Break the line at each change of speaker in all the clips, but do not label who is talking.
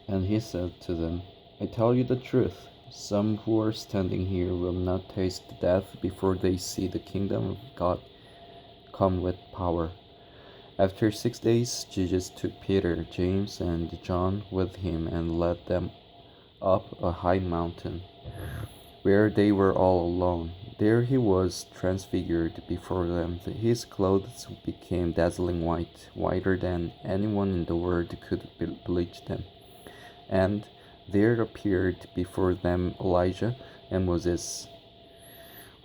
And he said to them, I tell you the truth, some who are standing here will not taste death before they see the kingdom of God come with power. After 6 days, Jesus took Peter, James, and John with him and led them up a high mountain, where they were all alone. There he was transfigured before them. His clothes became dazzling white, whiter than anyone in the world could bleach them. And there appeared before them Elijah and Moses,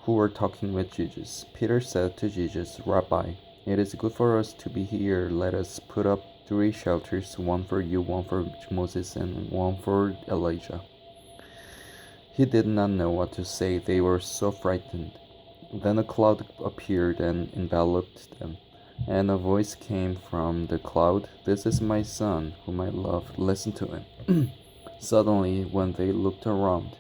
who were talking with Jesus. Peter said to Jesus, Rabbi, it is good for us to be here. Let us put up 3 shelters, one for you, one for Moses, and one for Elijah. He did not know what to say. They were so frightened. Then a cloud appeared and enveloped them, and a voice came from the cloud, This is my son, whom I love. Listen to him. Suddenly, when they looked around,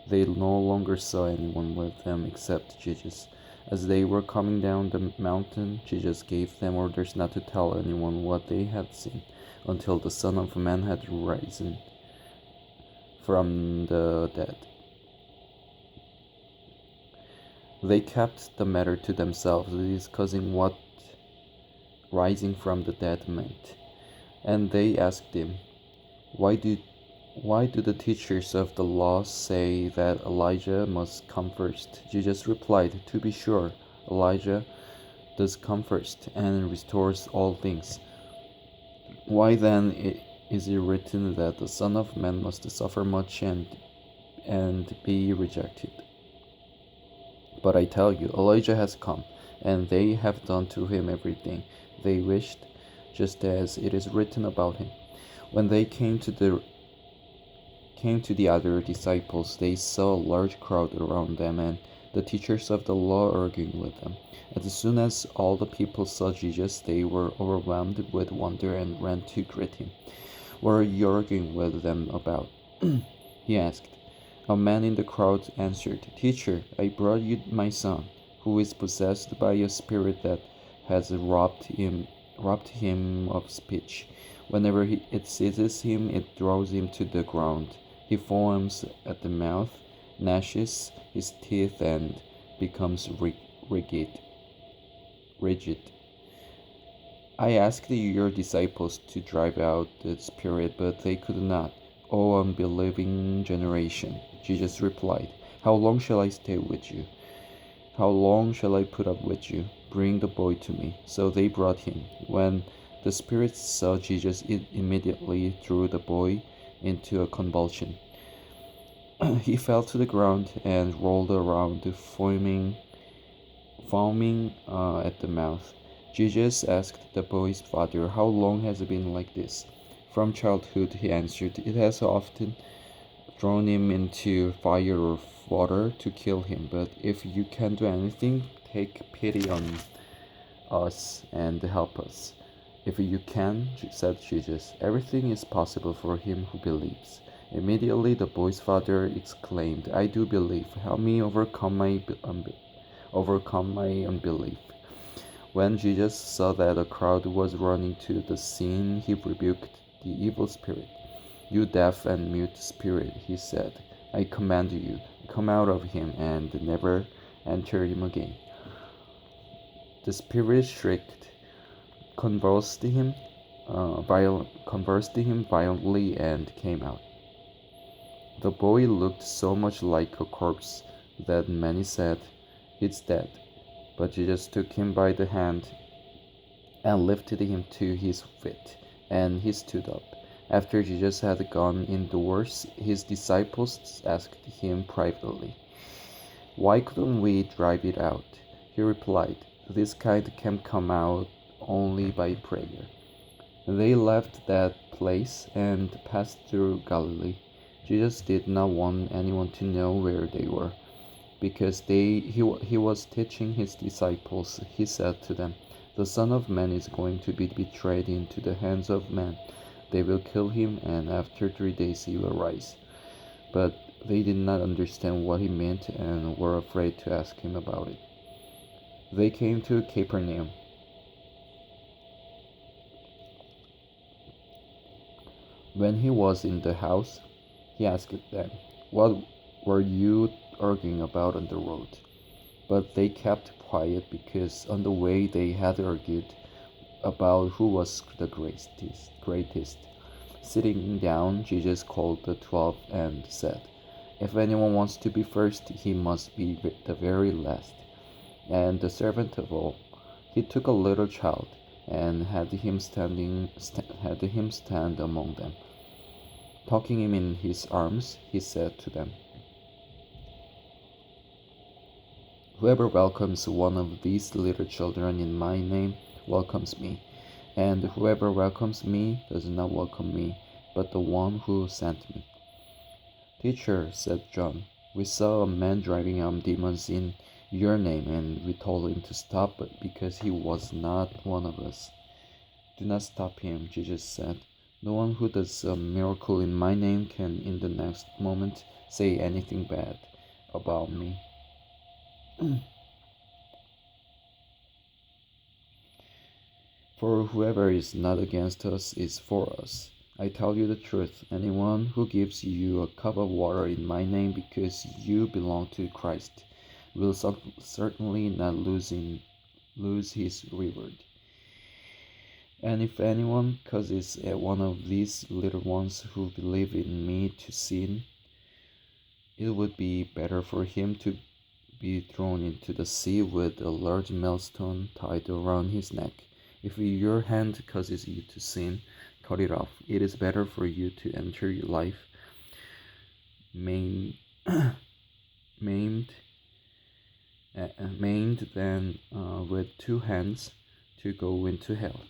they no longer saw anyone with them except Jesus. As they were coming down the mountain, Jesus gave them orders not to tell anyone what they had seen until the Son of Man had risen from the dead. They kept the matter to themselves, discussing what rising from the dead meant. And they asked him, Why do the teachers of the law say that Elijah must come first? Jesus replied, To be sure, Elijah does come first and restores all things. Why then is it written that the Son of Man must suffer much and be rejected? But I tell you, Elijah has come, and they have done to him everything they wished, just as it is written about him. When they came to the other disciples, they saw a large crowd around them and the teachers of the law arguing with them. As soon as all the people saw Jesus, they were overwhelmed with wonder and ran to greet him. What are you arguing with them about? He asked. A man in the crowd answered, Teacher, I brought you my son, who is possessed by a spirit that has robbed him of speech. Whenever it seizes him, it throws him to the ground. He foams at the mouth, gnashes his teeth, and becomes rigid. I asked your disciples to drive out the spirit, but they could not. O unbelieving generation, Jesus replied, How long shall I stay with you? How long shall I put up with you? Bring the boy to me. So they brought him. When the spirit saw Jesus, it immediately threw the boy into a convulsion. He fell to the ground and rolled around, foaming at the mouth. Jesus asked the boy's father, How long has it been like this? From childhood, he answered. It has often thrown him into fire or water to kill him. But if you can do anything, take pity on us and help us. If you can, said Jesus, everything is possible for him who believes. Immediately the boy's father exclaimed, I do believe. Help me overcome my unbelief. When Jesus saw that a crowd was running to the scene, he rebuked the evil spirit. You deaf and mute spirit, he said, I command you, come out of him and never enter him again. The spirit shrieked, convulsed him violently, and came out. The boy looked so much like a corpse that many said, He's dead. But Jesus took him by the hand and lifted him to his feet, and he stood up. After Jesus had gone indoors, his disciples asked him privately, Why couldn't we drive it out? He replied, This kind can come out only by prayer. They left that place and passed through Galilee. Jesus did not want anyone to know where they were, because he was teaching his disciples. He said to them, The Son of Man is going to be betrayed into the hands of men. They will kill him, and after 3 days he will rise. But they did not understand what he meant and were afraid to ask him about it. They came to Capernaum. When he was in the house, he asked them, "What were you arguing about on the road?" But they kept quiet because on the way they had argued about who was the greatest. Sitting down, Jesus called the 12 and said, "If anyone wants to be first, he must be the very last, and the servant of all." He took a little child and had him stand among them. Taking him in his arms, he said to them, "Whoever welcomes one of these little children in my name welcomes me, and whoever welcomes me does not welcome me, but the one who sent me." "Teacher," said John, "we saw a man driving out demons in your name, and we told him to stop, but because he was not one of us." "Do not stop him," Jesus said. "No one who does a miracle in my name can in the next moment say anything bad about me." For whoever is not against us is for us. I tell you the truth, anyone who gives you a cup of water in my name because you belong to Christ will certainly not lose his reward. And if anyone causes one of these little ones who believe in me to sin, it would be better for him to be thrown into the sea with a large millstone tied around his neck. If your hand causes you to sin, cut it off. It is better for you to enter your life maimed, maimed, maimed than with two hands to go into hell,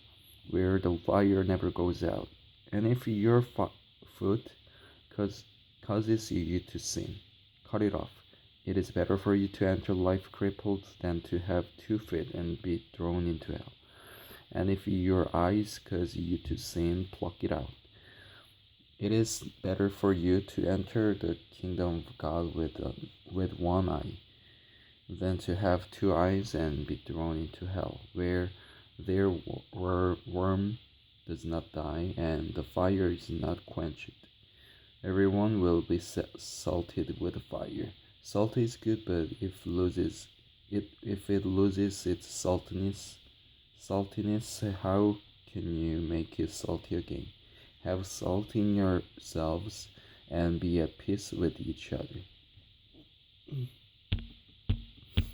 where the fire never goes out. And if your foot causes you to sin, cut it off. It is better for you to enter life crippled than to have 2 feet and be thrown into hell. And if your eyes cause you to sin, pluck it out. It is better for you to enter the kingdom of God with one eye than to have 2 eyes and be thrown into hell, where their worm does not die and the fire is not quenched. Everyone will be salted with fire. Salt is good, but if it loses its saltiness, how can you make it salty again? Have salt in yourselves and be at peace with each other.